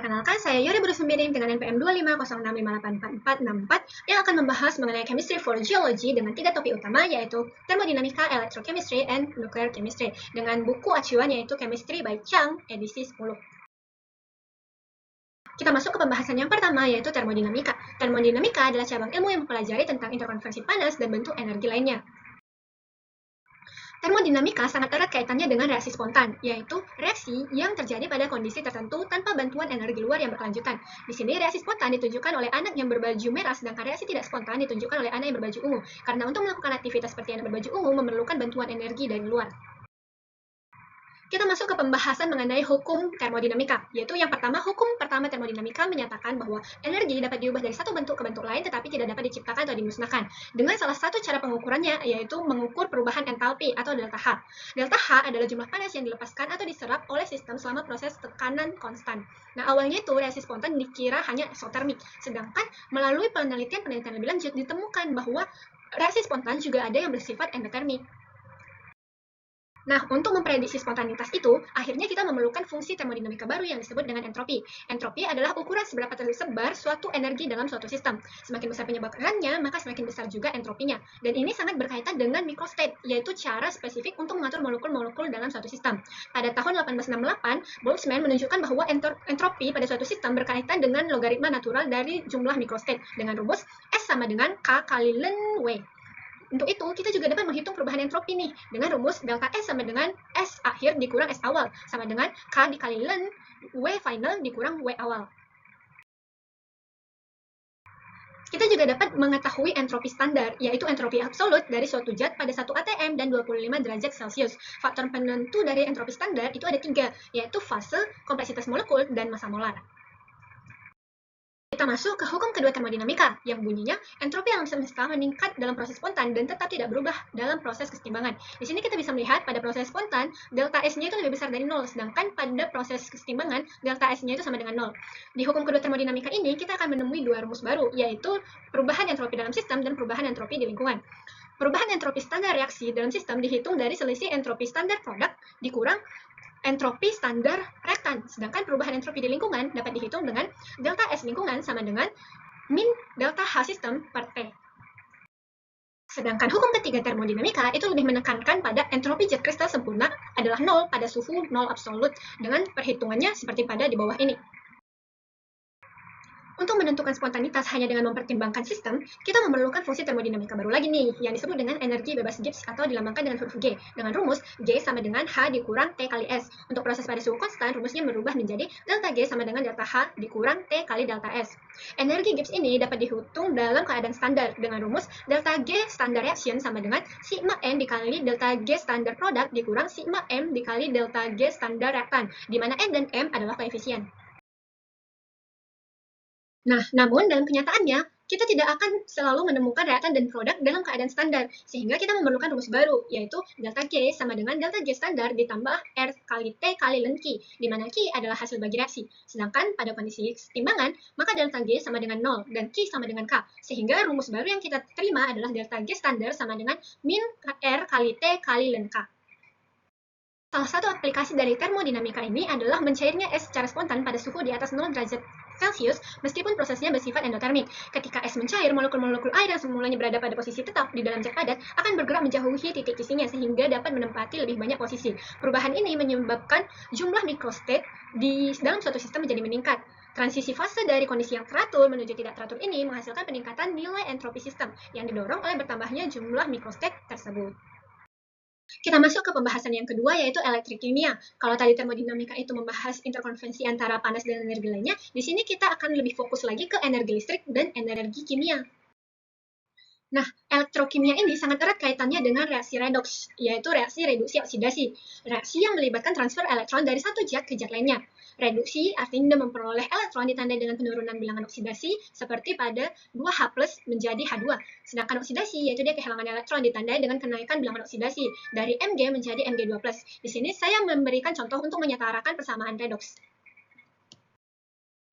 Perkenalkan, saya Yuri Berusumbiring dengan NPM 25065865444 yang akan membahas mengenai chemistry for geology dengan 3 topik utama yaitu thermodinamika, electrochemistry, and nuclear chemistry dengan buku acuan yaitu Chemistry by Chang edisi 10. Kita masuk ke pembahasan yang pertama yaitu termodinamika. Termodinamika adalah cabang ilmu yang mempelajari tentang interkonversi panas dan bentuk energi lainnya. Termodinamika sangat erat kaitannya dengan reaksi spontan, yaitu reaksi yang terjadi pada kondisi tertentu tanpa bantuan energi luar yang berkelanjutan. Di sini reaksi spontan ditunjukkan oleh anak yang berbaju merah, sedangkan reaksi tidak spontan ditunjukkan oleh anak yang berbaju ungu, karena untuk melakukan aktivitas seperti anak berbaju ungu memerlukan bantuan energi dari luar. Kita masuk ke pembahasan mengenai hukum termodinamika, yaitu yang pertama, hukum pertama termodinamika menyatakan bahwa energi dapat diubah dari satu bentuk ke bentuk lain tetapi tidak dapat diciptakan atau dimusnahkan. Dengan salah satu cara pengukurannya yaitu mengukur perubahan entalpi atau delta H. Delta H adalah jumlah panas yang dilepaskan atau diserap oleh sistem selama proses tekanan konstan. Nah, awalnya itu reaksi spontan dikira hanya eksotermik, sedangkan melalui penelitian lebih lanjut ditemukan bahwa reaksi spontan juga ada yang bersifat endotermik. Nah, untuk memprediksi spontanitas itu, akhirnya kita memerlukan fungsi termodinamika baru yang disebut dengan entropi. Entropi adalah ukuran seberapa tersebar suatu energi dalam suatu sistem. Semakin besar penyebarannya, maka semakin besar juga entropinya. Dan ini sangat berkaitan dengan microstate, yaitu cara spesifik untuk mengatur molekul-molekul dalam suatu sistem. Pada tahun 1868, Boltzmann menunjukkan bahwa entropi pada suatu sistem berkaitan dengan logaritma natural dari jumlah microstate dengan rumus S sama dengan K kali ln W. Untuk itu, kita juga dapat menghitung perubahan entropi nih, dengan rumus delta S sama dengan S akhir dikurang S awal, sama dengan K dikali ln W final dikurang W awal. Kita juga dapat mengetahui entropi standar, yaitu entropi absolut dari suatu zat pada 1 atm dan 25 derajat Celcius. Faktor penentu dari entropi standar itu ada 3, yaitu fase, kompleksitas molekul, dan massa molar. Kita masuk ke hukum kedua termodinamika, yang bunyinya entropi alam semesta meningkat dalam proses spontan dan tetap tidak berubah dalam proses kesetimbangan. Di sini kita bisa melihat pada proses spontan, delta S-nya itu lebih besar dari 0, sedangkan pada proses kesetimbangan, delta S-nya itu sama dengan 0. Di hukum kedua termodinamika ini, kita akan menemui dua rumus baru, yaitu perubahan entropi dalam sistem dan perubahan entropi di lingkungan. Perubahan entropi standar reaksi dalam sistem dihitung dari selisih entropi standar produk dikurang entropi standar reaktan, sedangkan perubahan entropi di lingkungan dapat dihitung dengan delta S lingkungan sama dengan min delta H sistem per T. Sedangkan hukum ketiga termodinamika itu lebih menekankan pada entropi zat kristal sempurna adalah 0 pada suhu 0 absolut, dengan perhitungannya seperti pada di bawah ini. Untuk menentukan spontanitas hanya dengan mempertimbangkan sistem, kita memerlukan fungsi termodinamika baru lagi nih, yang disebut dengan energi bebas Gibbs atau dilambangkan dengan huruf G, dengan rumus G sama dengan H dikurang T kali S. Untuk proses pada suhu konstan, rumusnya berubah menjadi delta G sama dengan delta H dikurang T kali delta S. Energi Gibbs ini dapat dihitung dalam keadaan standar dengan rumus delta G standar reaction sama dengan sigma M dikali delta G standar produk dikurang sigma M dikali delta G standar reaktan, di mana N dan M adalah koefisien. Nah, namun dalam kenyataannya, kita tidak akan selalu menemukan reaktan dan produk dalam keadaan standar, sehingga kita memerlukan rumus baru, yaitu delta G sama dengan delta G standar ditambah R kali T kali ln Q, di mana Q adalah hasil bagi reaksi. Sedangkan pada kondisi kesetimbangan, maka delta G sama dengan 0 dan Q sama dengan K, sehingga rumus baru yang kita terima adalah delta G standar sama dengan min R kali T kali ln K. Salah satu aplikasi dari termodinamika ini adalah mencairnya es secara spontan pada suhu di atas 0 derajat Celcius meskipun prosesnya bersifat endotermik. Ketika es mencair, molekul-molekul air yang semulanya berada pada posisi tetap di dalam zat padat akan bergerak menjauhi titik isinya sehingga dapat menempati lebih banyak posisi. Perubahan ini menyebabkan jumlah microstate di dalam suatu sistem menjadi meningkat. Transisi fase dari kondisi yang teratur menuju tidak teratur ini menghasilkan peningkatan nilai entropi sistem yang didorong oleh bertambahnya jumlah microstate tersebut. Kita masuk ke pembahasan yang kedua, yaitu elektrokimia. Kalau tadi termodinamika itu membahas interkonvensi antara panas dan energi lainnya, di sini kita akan lebih fokus lagi ke energi listrik dan energi kimia. Nah, elektrokimia ini sangat erat kaitannya dengan reaksi redoks, yaitu reaksi reduksi oksidasi. Reaksi yang melibatkan transfer elektron dari satu zat ke zat lainnya. Reduksi artinya memperoleh elektron ditandai dengan penurunan bilangan oksidasi, seperti pada 2H+ menjadi H2. Sedangkan oksidasi, yaitu dia kehilangan elektron ditandai dengan kenaikan bilangan oksidasi, dari Mg menjadi Mg2+. Di sini saya memberikan contoh untuk menyetarakan persamaan redoks.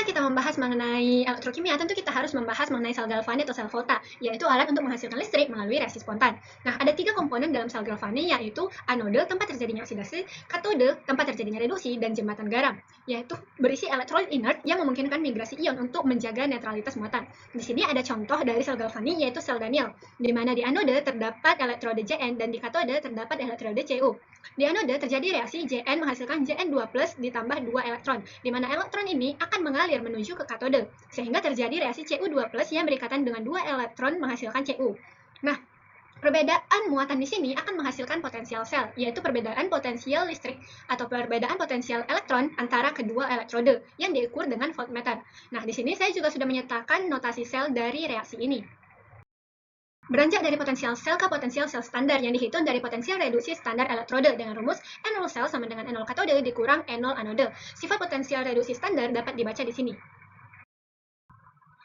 Kita kita membahas mengenai elektrokimia, tentu kita harus membahas mengenai sel galvani atau sel volta, yaitu alat untuk menghasilkan listrik melalui reaksi spontan. Nah, ada 3 komponen dalam sel galvani, yaitu anode, tempat terjadinya oksidasi, katode, tempat terjadinya reduksi, dan jembatan garam, yaitu berisi elektrolit inert yang memungkinkan migrasi ion untuk menjaga netralitas muatan. Di sini ada contoh dari sel galvani, yaitu sel Daniell, di mana di anode terdapat elektrode Jn dan di katode terdapat elektrode Cu. Di anode terjadi reaksi Jn menghasilkan Jn2+ ditambah 2 elektron, di mana elektron ini akan mengalir menuju ke katode, sehingga terjadi reaksi Cu2+ yang berikatan dengan 2 elektron menghasilkan Cu. Nah, perbedaan muatan di sini akan menghasilkan potensial sel, yaitu perbedaan potensial listrik atau perbedaan potensial elektron antara kedua elektrode yang diukur dengan voltmeter. Nah, di sini saya juga sudah menyertakan notasi sel dari reaksi ini. Beranjak dari potensial sel ke potensial sel standar yang dihitung dari potensial reduksi standar elektrode dengan rumus N0 sel sama dengan N0 katode dikurang N0 anode. Sifat potensial reduksi standar dapat dibaca di sini.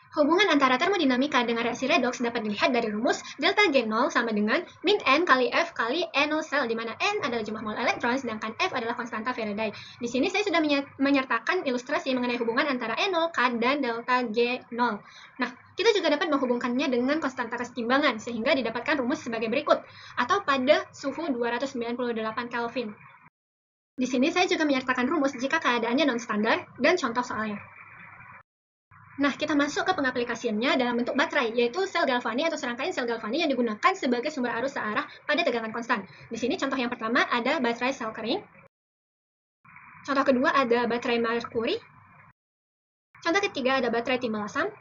Hubungan antara termodinamika dengan reaksi redoks dapat dilihat dari rumus delta G0 sama dengan min N kali F kali N0 sel, di mana N adalah jumlah mol elektron, sedangkan F adalah konstanta Faraday. Di sini saya sudah menyertakan ilustrasi mengenai hubungan antara N0, K, dan delta G0. Nah, kita juga dapat menghubungkannya dengan konstanta kesetimbangan, sehingga didapatkan rumus sebagai berikut, atau pada suhu 298 Kelvin. Di sini saya juga menyertakan rumus jika keadaannya non-standar dan contoh soalnya. Nah, kita masuk ke pengaplikasiannya dalam bentuk baterai, yaitu sel galvani atau serangkaian sel galvani yang digunakan sebagai sumber arus searah pada tegangan konstan. Di sini contoh yang pertama ada baterai sel kering. Contoh kedua ada baterai merkuri. Contoh ketiga ada baterai timbal asam.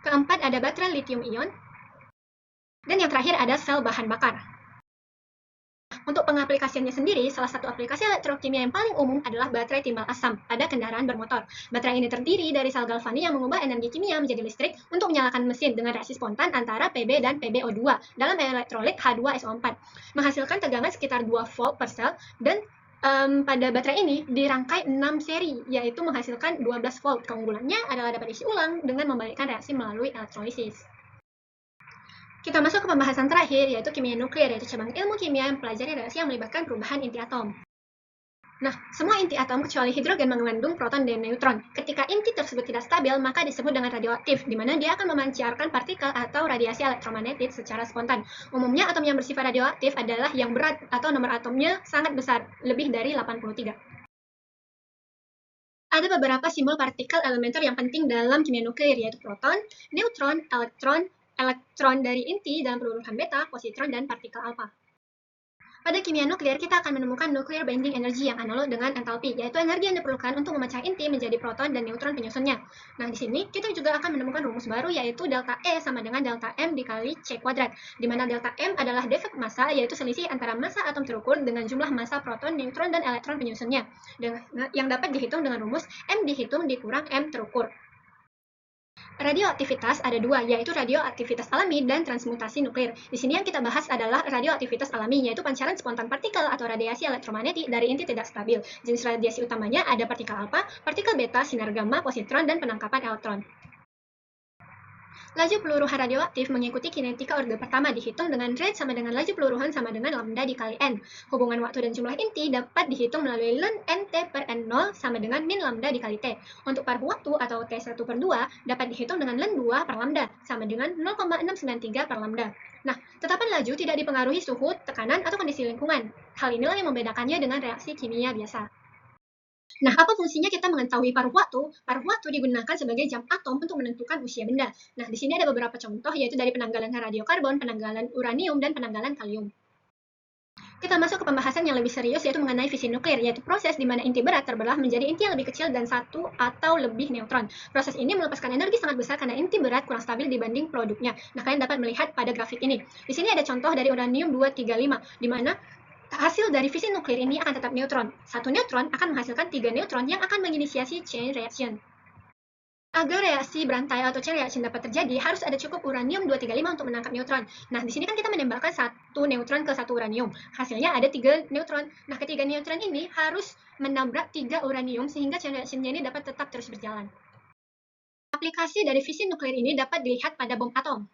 Keempat ada baterai lithium ion. Dan yang terakhir ada sel bahan bakar. Untuk pengaplikasiannya sendiri, salah satu aplikasi elektrokimia yang paling umum adalah baterai timbal asam pada kendaraan bermotor. Baterai ini terdiri dari sel galvani yang mengubah energi kimia menjadi listrik untuk menyalakan mesin dengan reaksi spontan antara Pb dan PbO2 dalam elektrolit H2SO4, menghasilkan tegangan sekitar 2 volt per sel, dan pada baterai ini dirangkai 6 seri, yaitu menghasilkan 12 volt. Keunggulannya adalah dapat diisi ulang dengan membalikkan reaksi melalui elektrolisis. Kita masuk ke pembahasan terakhir, yaitu kimia nuklir, yaitu cabang ilmu kimia yang mempelajari reaksi yang melibatkan perubahan inti atom. Nah, semua inti atom kecuali hidrogen mengandung proton dan neutron. Ketika inti tersebut tidak stabil, maka disebut dengan radioaktif, di mana dia akan memancarkan partikel atau radiasi elektromagnetik secara spontan. Umumnya atom yang bersifat radioaktif adalah yang berat atau nomor atomnya sangat besar, lebih dari 83. Ada beberapa simbol partikel elementer yang penting dalam kimia nuklir, yaitu proton, neutron, elektron dari inti dalam perurutan beta, positron, dan partikel alfa. Pada kimia nuklir, kita akan menemukan nuclear binding energy yang analog dengan entalpi, yaitu energi yang diperlukan untuk memecah inti menjadi proton dan neutron penyusunnya. Nah, di sini kita juga akan menemukan rumus baru, yaitu delta E sama dengan delta M dikali C kuadrat, di mana delta M adalah defek massa, yaitu selisih antara massa atom terukur dengan jumlah massa proton, neutron, dan elektron penyusunnya, yang dapat dihitung dengan rumus M dihitung dikurang M terukur. Radioaktivitas ada dua, yaitu radioaktivitas alami dan transmutasi nuklir. Di sini yang kita bahas adalah radioaktivitas alami, yaitu pancaran spontan partikel atau radiasi elektromagnetik dari inti tidak stabil. Jenis radiasi utamanya ada partikel alfa, partikel beta, sinar gamma, positron, dan penangkapan elektron. Laju peluruhan radioaktif mengikuti kinetika orde pertama, dihitung dengan rate sama dengan laju peluruhan sama dengan lambda dikali N. Hubungan waktu dan jumlah inti dapat dihitung melalui ln Nt per N0 sama dengan min lambda dikali T. Untuk paruh waktu atau T1/2 dapat dihitung dengan ln 2 per lambda sama dengan 0,693 per lambda. Nah, tetapan laju tidak dipengaruhi suhu, tekanan, atau kondisi lingkungan. Hal inilah yang membedakannya dengan reaksi kimia biasa. Nah, apa fungsinya kita mengetahui paruh waktu? Paruh waktu digunakan sebagai jam atom untuk menentukan usia benda. Nah, di sini ada beberapa contoh, yaitu dari penanggalan radiokarbon, penanggalan uranium, dan penanggalan kalium. Kita masuk ke pembahasan yang lebih serius, yaitu mengenai fisi nuklir, yaitu proses di mana inti berat terbelah menjadi inti yang lebih kecil dan satu atau lebih neutron. Proses ini melepaskan energi sangat besar karena inti berat kurang stabil dibanding produknya. Nah, kalian dapat melihat pada grafik ini. Di sini ada contoh dari uranium 235, di mana hasil dari fisi nuklir ini akan tetap neutron. Satu neutron akan menghasilkan 3 neutron yang akan menginisiasi chain reaction. Agar reaksi berantai atau chain reaction dapat terjadi, harus ada cukup uranium 235 untuk menangkap neutron. Nah, di sini kan kita menembakkan satu neutron ke satu uranium. Hasilnya ada 3 neutron. Nah, ketiga neutron ini harus menabrak 3 uranium sehingga chain reaction-nya ini dapat tetap terus berjalan. Aplikasi dari fisi nuklir ini dapat dilihat pada bom atom.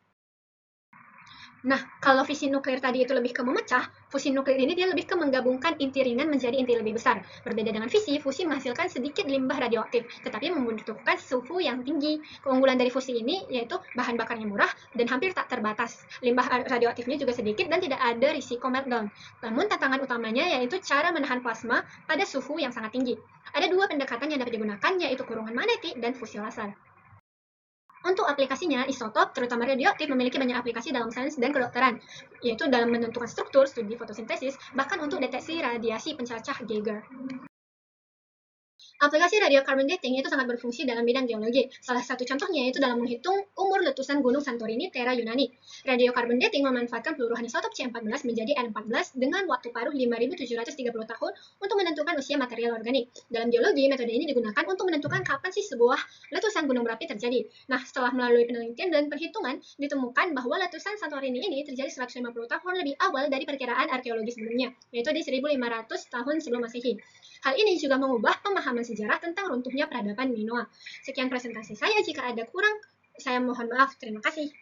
Nah, kalau fisi nuklir tadi itu lebih ke memecah, fusi nuklir ini dia lebih ke menggabungkan inti ringan menjadi inti lebih besar. Berbeda dengan fisi, fusi menghasilkan sedikit limbah radioaktif, tetapi membutuhkan suhu yang tinggi. Keunggulan dari fusi ini yaitu bahan bakarnya murah dan hampir tak terbatas. Limbah radioaktifnya juga sedikit dan tidak ada risiko meltdown. Namun tantangan utamanya yaitu cara menahan plasma pada suhu yang sangat tinggi. Ada dua pendekatan yang dapat digunakan, yaitu kurungan magnetik dan fusi laser. Untuk aplikasinya, isotop, terutama radioaktif, memiliki banyak aplikasi dalam sains dan kedokteran, yaitu dalam menentukan struktur, studi fotosintesis, bahkan untuk deteksi radiasi pencacah Geiger. Aplikasi radiocarbon dating itu sangat berfungsi dalam bidang geologi. Salah satu contohnya yaitu dalam menghitung umur letusan gunung Santorini, Terra Yunani. Radiocarbon dating memanfaatkan peluruhan isotop C14 menjadi N14 dengan waktu paruh 5.730 tahun untuk menentukan usia material organik. Dalam geologi, metode ini digunakan untuk menentukan kapan sih sebuah letusan gunung berapi terjadi. Nah, setelah melalui penelitian dan perhitungan, ditemukan bahwa letusan Santorini ini terjadi 150 tahun lebih awal dari perkiraan arkeologi sebelumnya, yaitu di 1.500 tahun sebelum Masehi. Hal ini juga mengubah pemahaman sejarah tentang runtuhnya peradaban Minoa. Sekian presentasi saya, jika ada kurang, saya mohon maaf. Terima kasih.